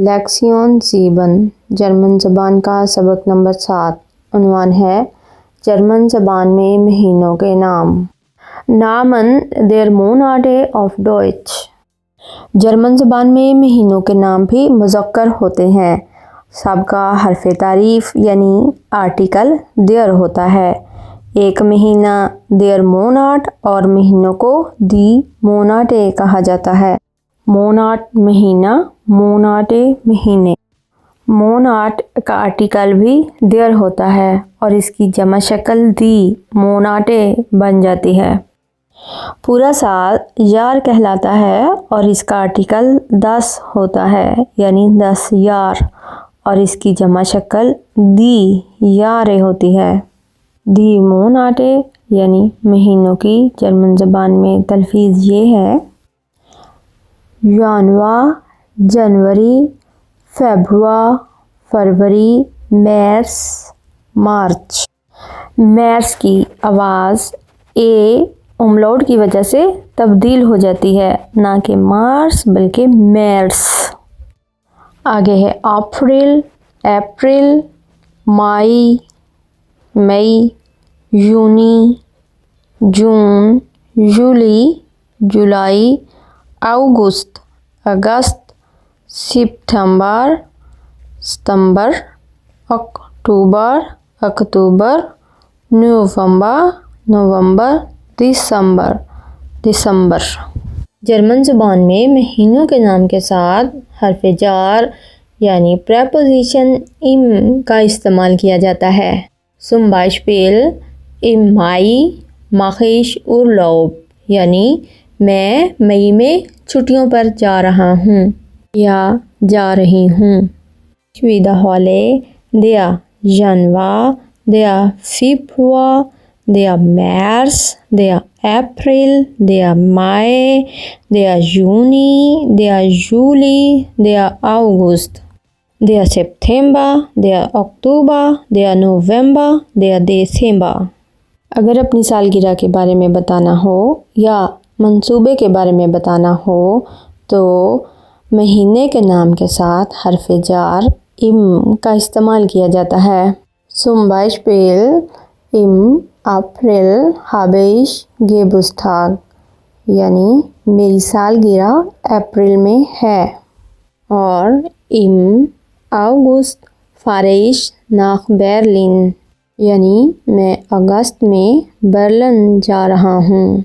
لیکسیون 7 German زبان کا سبق نمبر 7 عنوان ہے جرمن زبان میں مہینوں کے نام۔ نامن der Monate auf Deutsch۔ German زبان میں مہینوں کے نام بھی مذکر ہوتے ہیں۔ سابقہ حرف تعریف یعنی آرٹیکل der ہوتا ہے۔ ایک مہینہ der Monat اور مہینوں کو die Monate کہا جاتا ہے۔ موناٹ مہینہ، موناٹے مہینے۔ موناٹ کا آرٹیکل بھی der ہوتا ہے اور اس کی جمع شکل die Monate بن جاتی ہے۔ پورا سال یار کہلاتا ہے اور اس کا آرٹیکل 10 ہوتا ہے یعنی 10 یار اور اس کی جمع شکل die Jahre ہوتی ہے۔ die Monate یعنی مہینوں کی جرمن زبان میں تلفظ یہ ہے: جانوا، جنوری، فیبروا، فروری، مارس، مارچ۔ مارس کی آواز اے املاؤٹ کی وجہ سے تبدیل ہو جاتی ہے، نہ کہ مارس بلکہ میرس۔ آگے ہے اپریل، اپریل، مئی، مئی، یونی، جون، جولی، جولائی، اگست، اگست، سپتمبر، ستمبر، اکتوبر، اکتوبر، نومبر، نومبر، دسمبر، دسمبر۔ جرمن زبان میں مہینوں کے نام کے ساتھ حرف جار یعنی پریپوزیشن im کا استعمال کیا جاتا ہے۔ zum Beispiel im Mai mache ich Urlaub یعنی میں مئی میں چھٹیوں پر جا رہا ہوں یا جا رہی ہوں۔ wiederhole der Januar, der Februar, der März, der April, der Mai, der Juni, der Juli, der August, der September, der Oktober, der November, der Dezember۔ اگر اپنی سالگرہ کے بارے میں بتانا ہو یا منصوبے کے بارے میں بتانا ہو تو مہینے کے نام کے ساتھ حرف جار im کا استعمال کیا جاتا ہے۔ zum Beispiel im April habe ich Geburtstag یعنی میری سالگرہ اپریل میں ہے، اور im August fahre ich nach Berlin یعنی میں اگست میں برلن جا رہا ہوں۔